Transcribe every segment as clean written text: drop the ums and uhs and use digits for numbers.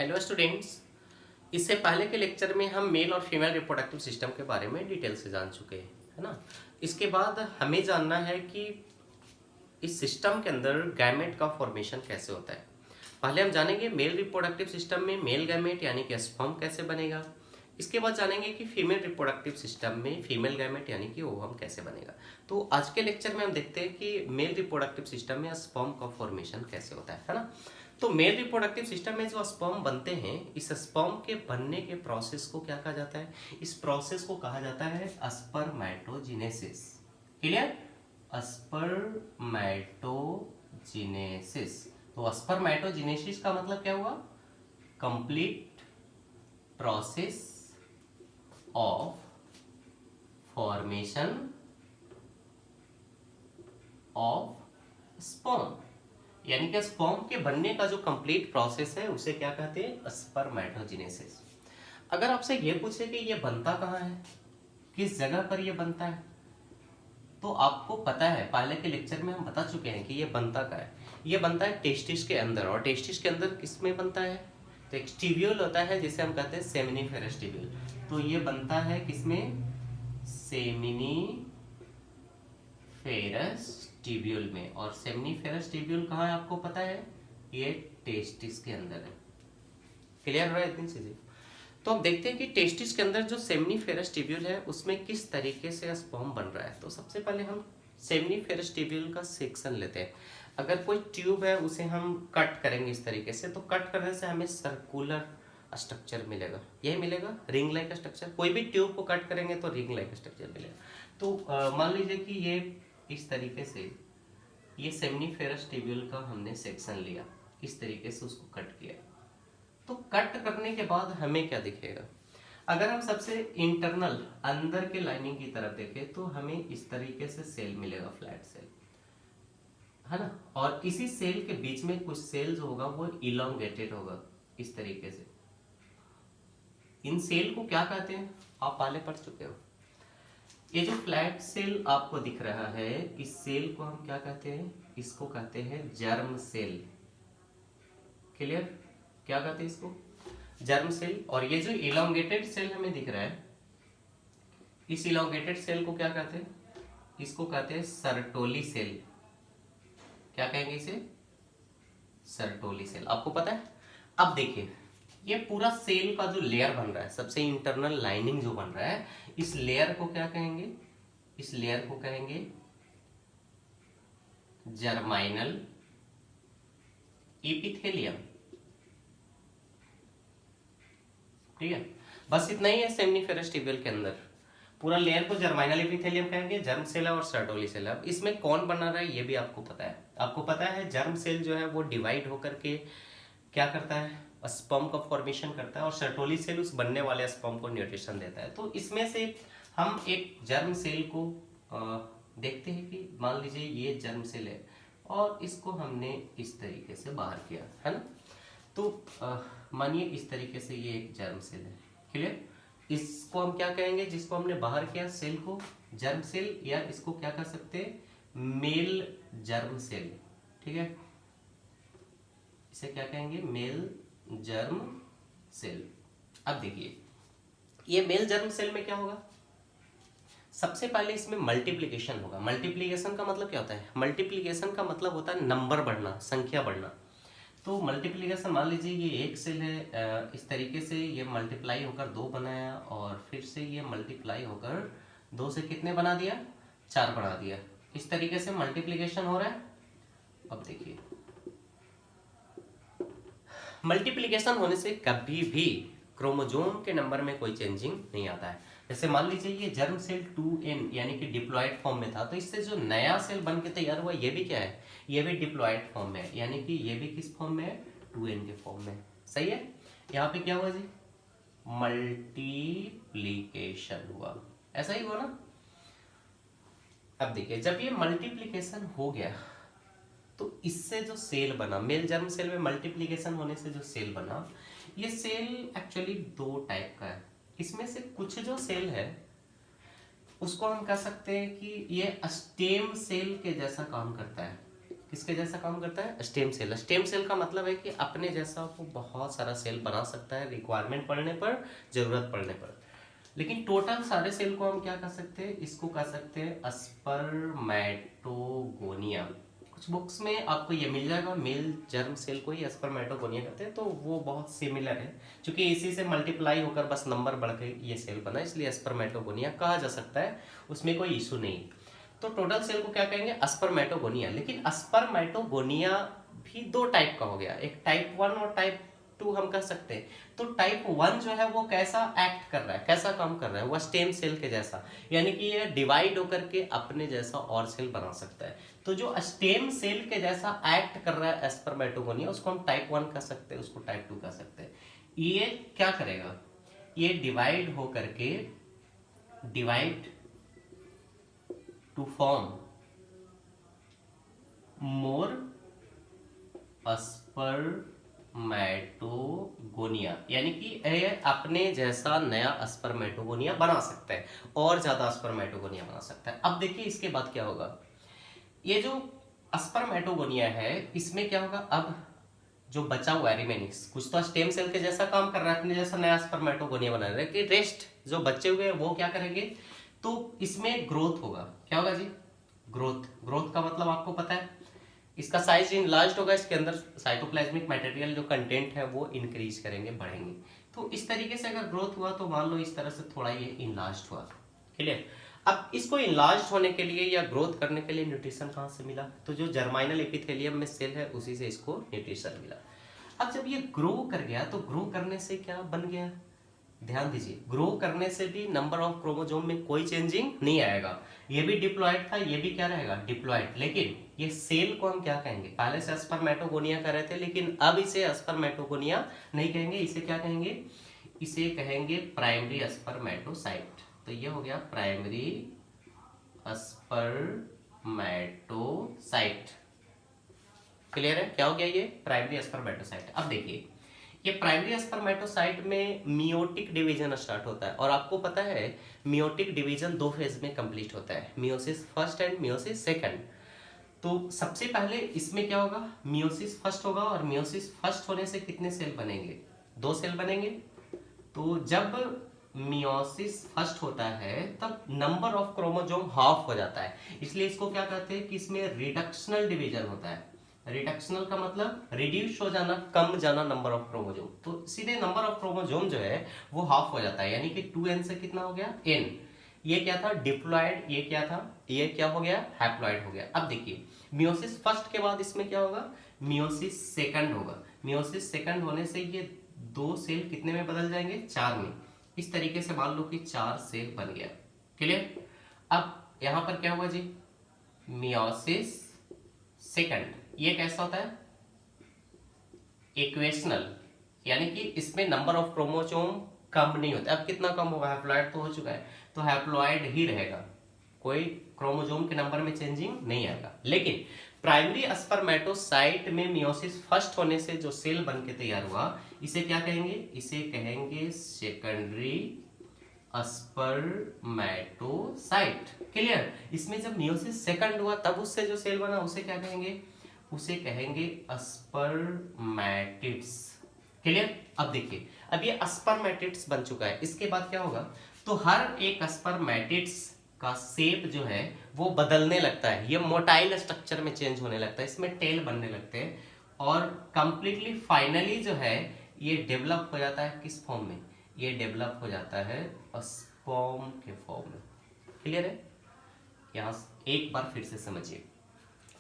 Hello students. इससे पहले के लेक्चर में हम मेल और फीमेल रिप्रोडक्टिव सिस्टम के बारे में डिटेल से जान चुके हैं, है ना। इसके बाद हमें जानना है कि इस सिस्टम के अंदर गैमेट का फॉर्मेशन कैसे होता है। पहले हम जानेंगे मेल रिप्रोडक्टिव सिस्टम में मेल गैमेट यानी कि स्पर्म कैसे बनेगा। इसके बाद जानेंगे कि फीमेल रिप्रोडक्टिव सिस्टम में फीमेल गैमेट यानी कि ओवम कैसे बनेगा। तो आज के लेक्चर में हम देखते हैं कि मेल रिप्रोडक्टिव सिस्टम में स्पर्म का फॉर्मेशन कैसे होता है ना। तो मेल रिप्रोडक्टिव सिस्टम में जो स्पर्म बनते हैं, इस स्पर्म के बनने के प्रोसेस को क्या कहा जाता है? इस प्रोसेस को कहा जाता है स्पर्मेटोजेनेसिस। क्लियर? स्पर्मेटोजेनेसिस। तो स्पर्मेटोजेनेसिस का मतलब क्या हुआ? Complete process of formation of sperm, यानी कि स्पर्म के बनने का जो कंप्लीट प्रोसेस है उसे क्या कहते हैं? स्पर्मेटोजेनेसिस। अगर आपसे ये पूछे कि ये बनता कहाँ है, किस जगह पर ये बनता है, तो आपको पता है, पहले के लेक्चर में हम बता चुके हैं कि ये बनता कहाँ है। ये बनता है टेस्टिस के अंदर। और टेस्टिस के अंदर किस में बनता है? तो एक ट्यूब्यूल होता है जिसे हम कहते हैं सेमिनिफेरस ट्यूब्यूल। तो ये बनता है किसमें? सेमिनिफेरस ट्यूब्यूल में। और सेमिनिफेरस ट्यूब्यूल कहाँ है आपको पता है? ये टेस्टिस के अंदर है। क्लियर हो रहा है इतनी चीजें? तो हम देखते हैं कि टेस्टिस के अंदर जो सेमिनिफेरस ट्यूब्यूल है उसमें किस तरीके से स्पर्म बन रहा है। तो सबसे पहले हम सेमिनिफेरस ट्यूब्यूल का सेक्शन लेते हैं। अगर कोई ट्यूब है उसे हम कट करेंगे इस तरीके से, तो कट करने से हमें सर्कुलर स्ट्रक्चर मिलेगा। यही मिलेगा, रिंग लाइक स्ट्रक्चर। कोई भी ट्यूब को कट करेंगे तो रिंग लाइक स्ट्रक्चर मिलेगा। तो मान लीजिए कि ये इस तरीके से ये सेमिनिफेरस ट्यूब्यूल का हमने सेक्शन लिया, इस तरीके से उसको कट किया। तो कट करने के बाद हमें क्या दिखेगा? अगर हम सबसे इंटरनल अंदर के लाइनिंग की तरफ देखें तो हमें इस तरीके से सेल मिलेगा, फ्लैट सेल, है ना। और इसी सेल के बीच में कुछ सेल जो होगा वो इलोंगेटेड होगा इस तरीके से। इन सेल को क्या कहते हैं? आप पहले पढ़ चुके हो। ये जो फ्लैट सेल आपको दिख रहा है, इस सेल को हम क्या कहते हैं? इसको कहते हैं जर्म सेल। क्लियर? क्या कहते हैं इसको? Germ cell. और ये जो इलोंगेटेड सेल हमें दिख रहा है, इस इलोंगेटेड सेल को क्या कहते हैं? इसको कहते हैं सर्टोली सेल। क्या कहेंगे इसे? Sertoli cell. आपको पता है? अब देखिए, ये पूरा सेल का जो लेयर बन रहा है, सबसे इंटरनल लाइनिंग जो बन रहा है, इस लेयर को क्या कहेंगे? इस लेयर को कहेंगे जर्माइनल इपिथेलियम। ठीक है, बस इतना ही है। सेमिनिफेरस ट्यूब्यूल के अंदर पूरा लेयर को जर्माइनल एपिथेलियम कहेंगे, जर्म सेल है और सर्टोली सेल है। अब इसमें कौन बना रहा है ये भी आपको पता है। आपको पता है जर्म सेल जो है वो डिवाइड होकर के क्या करता है? स्पर्म का फॉर्मेशन करता है, और सर्टोली सेल उस बनने वाले स्पर्म को न्यूट्रिशन देता है। तो इसमें से हम एक जर्म सेल को देखते हैं कि मान लीजिए ये जर्म सेल है और इसको हमने इस तरीके से बाहर किया, है ना। तो मानिए इस तरीके से ये एक जर्म सेल है। क्लियर? इसको हम क्या कहेंगे? जिसको हमने बाहर किया सेल को जर्म सेल, या इसको क्या कह सकते हैं? Male germ cell. ठीक है, इसे क्या कहेंगे? Male germ cell. अब देखिए, ये मेल जर्म सेल में क्या होगा? सबसे पहले इसमें मल्टीप्लिकेशन होगा। मल्टीप्लिकेशन का मतलब क्या होता है? मल्टीप्लिकेशन का मतलब होता है नंबर बढ़ना, संख्या बढ़ना। तो मल्टीप्लिकेशन, मान लीजिए ये एक सेल है, इस तरीके से ये मल्टीप्लाई होकर 2 बनाया, और फिर से ये मल्टीप्लाई होकर 2 से कितने बना दिया? 4 बना दिया। इस तरीके से मल्टीप्लिकेशन हो रहा है। अब देखिए, मल्टीप्लिकेशन होने से कभी भी क्रोमोजोम के नंबर में कोई चेंजिंग नहीं आता है। जैसे मान लीजिए ये जर्म सेल 2n यानी कि डिप्लॉयड फॉर्म में था, तो इससे जो नया सेल बन के तैयार हुआ ये भी क्या है? ये भी डिप्लॉयड फॉर्म में है, यानी कि ये भी किस फॉर्म में है? 2n के फॉर्म में। सही है? यहाँ पे क्या हुआ जी? मल्टीप्लीकेशन हुआ। ऐसा ही हुआ ना। अब देखिए, जब ये मल्टीप्लीकेशन हो गया तो इससे जो सेल बना, मेल जर्म सेल में मल्टीप्लीकेशन होने से जो सेल बना, ये सेल एक्चुअली 2 टाइप का है। इसमें से कुछ जो सेल है उसको हम कह सकते हैं कि ये स्टेम सेल के जैसा काम करता है। किसके जैसा काम करता है? Stem cell. स्टेम सेल का मतलब है कि अपने जैसा वो बहुत सारा सेल बना सकता है रिक्वायरमेंट पड़ने पर, जरूरत पड़ने पर। लेकिन टोटल सारे सेल को हम क्या कर सकते हैं? इसको कह सकते हैं स्पर्मेटोगोनिया। कुछ बुक्स में आपको ये मिल जाएगा, मेल जर्म सेल को ही स्पर्मेटोगोनिया कहते हैं, तो वो बहुत सिमिलर है, क्योंकि इसी से मल्टीप्लाई होकर बस नंबर बढ़ के ये सेल बना, इसलिए स्पर्मेटोगोनिया कहा जा सकता है, उसमें कोई इशू नहीं। तो टोटल सेल को क्या कहेंगे? स्पर्मेटोगोनिया। लेकिन स्पर्मेटोगोनिया भी दो टाइप का हो गया, एक टाइप 1 और टाइप 2 हम कह सकते हैं। तो टाइप 1 जो है वो कैसा एक्ट कर रहा है, कैसा काम कर रहा है? वो स्टेम सेल के जैसा, यानी कि ये डिवाइड होकर के अपने जैसा और सेल बना सकता है। तो जो स्टेम सेल के जैसा एक्ट कर रहा है स्पर्मेटोगोनिया, उसको हम टाइप 1 कह सकते हैं, उसको टाइप 2 कह सकते हैं। ये क्या करेगा? ये डिवाइड होकर के, डिवाइड टू फॉर्म मोर स्पर्मेटोगोनिया, यानी कि ये अपने जैसा नया स्पर्मेटोगोनिया बना सकता है, और ज्यादा स्पर्मेटोगोनिया बना सकता है। अब देखिए इसके बाद क्या होगा। ये जो स्पर्मेटोगोनिया है, इसमें क्या होगा? अब जो बचा हुआ है रिमेनिंग्स, कुछ तो स्टेम सेल के जैसा काम कर रहा है, अपने जैसा नया स्पर्मेटोगोनिया बना रहा है, कि रेस्ट जो बचे हुए हैं वो क्या करेंगे? तो इसमें ग्रोथ होगा। क्या होगा जी? ग्रोथ। ग्रोथ का मतलब आपको पता है, इसका साइज इनलार्ज होगा, इसके अंदर साइटोप्लाज्मिक मटेरियल जो कंटेंट है वो इंक्रीज करेंगे, बढ़ेंगे। तो इस तरीके से अगर ग्रोथ हुआ तो मान लो इस तरह से थोड़ा ये इनलार्ज हुआ। क्लियर? अब इसको इनलार्ज होने के लिए या ग्रोथ करने के लिए न्यूट्रिशन कहाँ से मिला? तो जो जर्माइनल एपिथेलियम में सेल है उसी से इसको न्यूट्रिशन मिला। अब जब ये ग्रो कर गया तो ग्रो करने से क्या बन गया? ध्यान दीजिए, ग्रो करने से भी नंबर ऑफ क्रोमोसोम में कोई चेंजिंग नहीं आएगा। ये भी डिप्लॉयड था, ये भी क्या रहेगा? डिप्लॉयड। लेकिन ये सेल को हम क्या कहेंगे? पहले से स्पर्मेटोगोनिया कह रहे थे, लेकिन अब इसे स्पर्मेटोगोनिया नहीं कहेंगे, इसे क्या कहेंगे? इसे कहेंगे प्राइमरी स्पर्मेटोसाइट। तो ये हो गया प्राइमरी स्पर्मेटोसाइट। क्लियर है? क्या हो गया ये? Primary spermatocyte. अब देखिए, ये प्राइमरी स्पर्मेटोसाइट में मियोटिक डिवीजन स्टार्ट होता है, और आपको पता है मियोटिक डिवीजन 2 फेज में कंप्लीट होता है, meiosis first and meiosis second. तो सबसे पहले इसमें क्या होगा? मियोसिस फर्स्ट होगा, और मियोसिस फर्स्ट होने से कितने सेल बनेंगे? 2 सेल बनेंगे। तो जब मियोसिस फर्स्ट होता है तब नंबर ऑफ क्रोमोसोम हाफ हो जाता है, इसलिए इसको क्या कहते हैं कि इसमें रिडक्शनल डिवीजन होता है। रिडक्शनल का मतलब रिड्यूस हो जाना, कम जाना नंबर ऑफ क्रोमोसोम। तो सीधे नंबर ऑफ क्रोमोसोम जो है वो हाफ हो जाता है, यानी कि 2n से कितना हो गया? n। ये क्या था? डिप्लॉयड। ये क्या था? ये क्या हो गया? हैप्लॉयड हो गया। अब देखिए, मियोसिस फर्स्ट के बाद इसमें क्या होगा? मियोसिस सेकंड होगा। मियोसिस सेकंड होने से ये 2 सेल कितने में बदल जाएंगे? 4 में। इस तरीके से मान लो कि 4 सेल बन गया। क्लियर? अब यहां पर क्या हुआ जी? Meiosis second. ये कैसा होता है? इक्वेशनल, यानी कि इसमें नंबर ऑफ क्रोमोसोम कम नहीं होता। अब कितना कम होगा? हैप्लॉयड तो हो चुका है, तो हैप्लॉयड ही रहेगा, कोई क्रोमोसोम के नंबर में चेंजिंग नहीं आएगा। लेकिन प्राइमरी स्पर्मेटोसाइट में मियोसिस फर्स्ट होने से जो सेल बन के तैयार हुआ, इसे क्या कहेंगे? इसे कहेंगे सेकेंडरी स्पर्मेटोसाइट। क्लियर? इसमें जब मियोसिस सेकंड हुआ तब उससे जो सेल बना उसे क्या कहेंगे? उसे कहेंगे स्पर्मेटिड्स। क्लियर? अब देखिए, अब ये स्पर्मेटिड्स बन चुका है, इसके बाद क्या होगा? तो हर एक स्पर्मेटिड्स का शेप जो है वो बदलने लगता है, ये मोटाइल स्ट्रक्चर में चेंज होने लगता है, इसमें टेल बनने लगते हैं, और कंप्लीटली फाइनली जो है ये डेवलप हो जाता है किस फॉर्म में? ये डेवलप हो जाता है स्पर्म के फॉर्म में। क्लियर है? यहाँ एक बार फिर से समझिए,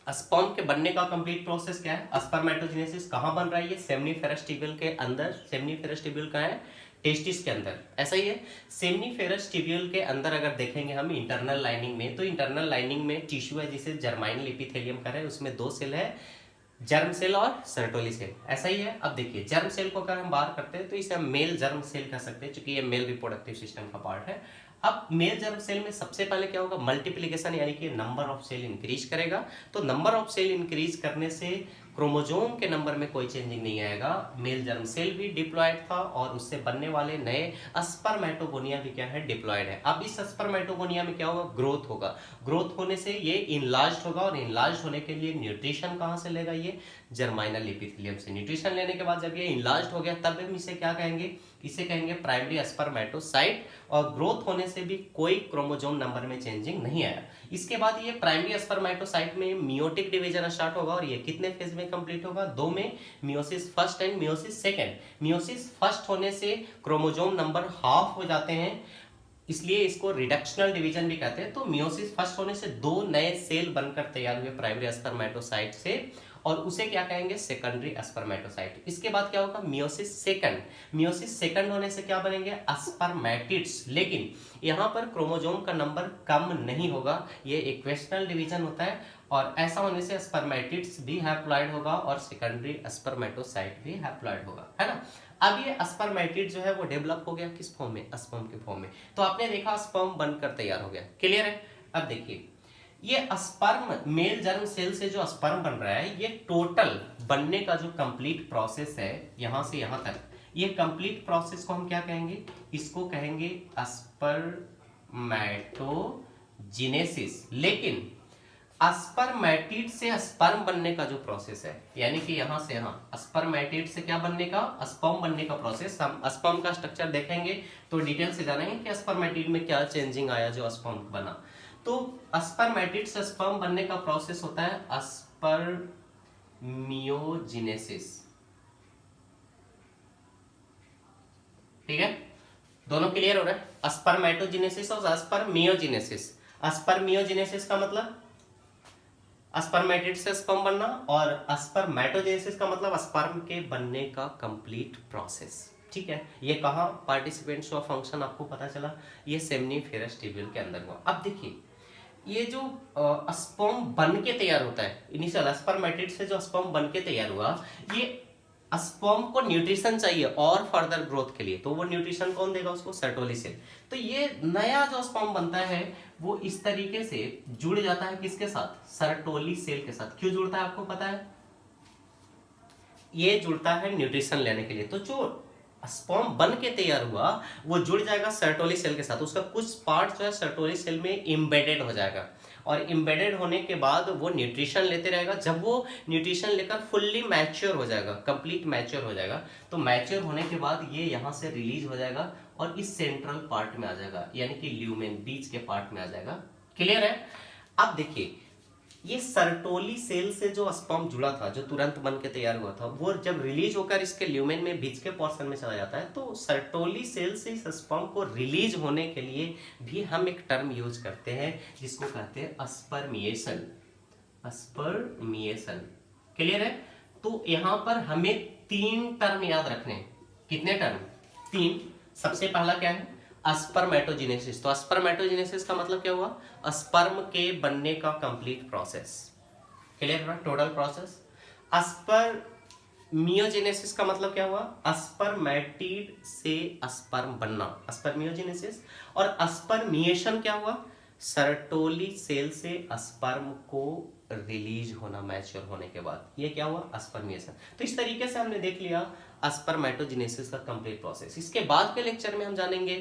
स्पर्म के बनने का कंप्लीट प्रोसेस क्या है? स्पर्मेटोजेनेसिस कहाँ बन रहा है? ये सेमनीफेरस ट्यूब्यूल के अंदर। सेमनीफेरस ट्यूब्यूल कहाँ है? टेस्टिस के अंदर। ऐसा ही है, सेमनीफेरस ट्यूब्यूल के अंदर अगर देखेंगे हम इंटरनल लाइनिंग में, तो इंटरनल लाइनिंग में टिश्यू है जिसे जर्माइनल एपिथेलियम कह रहे हैं, उसमें 2 सेल है, जर्म सेल और सर्टोली सेल। ऐसा ही है। अब देखिए, जर्म सेल को अगर हम बाहर करते हैं तो इसे हम मेल जर्म सेल कह सकते हैं, क्योंकि ये मेल रिप्रोडक्टिव सिस्टम का पार्ट है। अब मेल जर्म सेल में सबसे पहले क्या होगा? मल्टीप्लिकेशन, यानी कि नंबर ऑफ सेल इंक्रीज करेगा। तो नंबर ऑफ सेल इंक्रीज करने से क्रोमोजोम के नंबर में कोई चेंजिंग नहीं आएगा। मेल जर्म सेल भी डिप्लॉयड था और उससे बनने वाले नए स्पर्मेटोगोनिया भी क्या है, डिप्लॉयड है। अब इस स्पर्मेटोगोनिया में क्या होगा, ग्रोथ होगा। ग्रोथ होने से ये इनलार्ज होगा और इनलार्ज होने के लिए न्यूट्रिशन कहाँ से लेगा, ये जर्माइनल एपिथेलियम से। न्यूट्रिशन लेने के बाद जब ये इनलार्ज हो गया तब हम इसे क्या कहेंगे, इसे कहेंगे प्राइमरी स्पर्मेटोसाइट। और ग्रोथ होने से भी कोई क्रोमोजोम नंबर में चेंजिंग नहीं आया। इसके बाद ये प्राइमरी स्पर्मेटोसाइट में मियोटिक डिवीजन स्टार्ट होगा और ये कितने फेज में कंप्लीट होगा, 2 में, meiosis first and meiosis second. Meiosis first होने से क्रोमोजोम नंबर हाफ हो जाते हैं, इसलिए इसको रिडक्शनल डिवीजन भी कहते हैं। तो मियोसिस फर्स्ट होने से 2 नए सेल बनकर तैयार हुए प्राइमरी स्पर्मेटोसाइट से और उसे क्या कहेंगे, सेकेंडरी स्पर्मेटोसाइट। इसके बाद क्या होगा, मियोसिस सेकंड। मियोसिस सेकंड होने से क्या बनेंगे, स्पर्मेटिड्स। लेकिन यहाँ पर क्रोमोजोम का नंबर कम नहीं होगा, ये इक्वेशनल डिवीजन होता है और ऐसा होने से स्पर्मेटिड्स भी हैप्लॉइड होगा और सेकेंडरी स्पर्मेटोसाइट भी हैप्लॉइड होगा, है ना। अब ये स्पर्मेटिड जो है वो डेवलप हो गया किस फॉर्म में, स्पर्म के फॉर्म में। तो आपने देखा स्पर्म बनकर तैयार हो गया, क्लियर है। अब देखिए ये स्पर्म, मेल जर्म सेल से जो स्पर्म बन रहा है, ये टोटल बनने का जो कंप्लीट प्रोसेस है यहां से यहां तक, ये कंप्लीट प्रोसेस को हम क्या कहेंगे, इसको कहेंगे स्पर्मेटोजेनेसिस। लेकिन स्पर्मेटिड से स्पर्म बनने का जो प्रोसेस है, यानी कि यहां से यहां स्पर्मेटिड से क्या बनने का, स्पर्म बनने का प्रोसेस, हम स्पर्म का स्ट्रक्चर देखेंगे तो डिटेल से जानेंगे कि स्पर्मेटिड में क्या चेंजिंग आया जो स्पर्म बना। तो स्पर्मेटिड से स्पर्म बनने का प्रोसेस होता है स्पर्मियोजेनेसिस, ठीक है। दोनों क्लियर हो रहा है, स्पर्मेटोजेनेसिस और स्पर्मियोजेनेसिस। स्पर्मियोजेनेसिस का मतलब स्पर्मेटिड से स्पर्म बनना और स्पर्मेटोजेनेसिस का मतलब स्पर्म के बनने का कंप्लीट प्रोसेस, ठीक है। ये कहाँ पार्टिसिपेंट्स ऑफ फंक्शन आपको पता चला, ये सेमनीफेरस ट्यूब्यूल के अंदर हुआ। अब देखिए ये जो स्पर्म बन के तैयार होता है, इनिशियल स्पर्मेटिड से जो स्पर्म बन के तैयार हुआ, ये स्पर्म को न्यूट्रिशन चाहिए और फर्दर ग्रोथ के लिए, तो वो न्यूट्रिशन कौन देगा उसको, सर्टोली सेल। तो ये नया जो स्पर्म बनता है वो इस तरीके से जुड़ जाता है किसके साथ, सर्टोली सेल के साथ। क्यों जुड़ता है आपको पता है, ये जुड़ता है न्यूट्रिशन लेने के लिए। तो जो स्पर्म बन के तैयार हुआ वो जुड़ जाएगा सर्टोली सेल के साथ, उसका कुछ पार्ट जो है सर्टोली सेल में इम्बेडेड हो जाएगा और इम्बेडेड होने के बाद वो न्यूट्रिशन लेते रहेगा। जब वो न्यूट्रिशन लेकर फुल्ली मैच्योर हो जाएगा, कंप्लीट मैच्योर हो जाएगा, तो मैच्योर होने के बाद ये यहाँ से रिलीज हो जाएगा और इस सेंट्रल पार्ट में आ जाएगा, यानी कि ल्यूमेन, बीच के पार्ट में आ जाएगा, क्लियर है। अब देखिए ये सर्टोली सेल से जो स्पर्म जुड़ा था, जो तुरंत बन के तैयार हुआ था, वो जब रिलीज होकर इसके ल्यूमेन में बीच के पोर्शन में चला जाता है, तो सर्टोली सेल से इस स्पर्म को रिलीज होने के लिए भी हम एक टर्म यूज करते हैं जिसको कहते हैं स्पर्मिएशन। स्पर्मिएशन, क्लियर है। तो यहां पर हमें 3 टर्म याद रखने हैं। कितने टर्म, 3। सबसे पहला क्या है, स्पर्मेटोजेनेसिस। तो स्पर्मेटोजेनेसिस का मतलब क्या हुआ, स्पर्म के बनने का कंप्लीट प्रोसेस, क्लियर है, टोटल प्रोसेस। स्पर्मियोजेनेसिस का मतलब क्या हुआ, स्पर्मेटिड से स्पर्म बनना, स्पर्मियोजेनेसिस। और स्पर्मिएशन क्या हुआ, सर्टोली सेल से स्पर्म को रिलीज होना मैच्योर होने के बाद, ये क्या हुआ, स्पर्मिएशन। तो इस तरीके से हमने देख लिया स्पर्मेटोजेनेसिस का कंप्लीट प्रोसेस। इसके बाद के लेक्चर में हम जानेंगे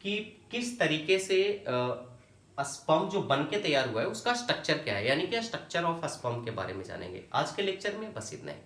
कि किस तरीके से स्पर्म जो बन के तैयार हुआ है उसका स्ट्रक्चर क्या है, यानी कि स्ट्रक्चर ऑफ स्पर्म के बारे में जानेंगे। आज के लेक्चर में बस इतना ही।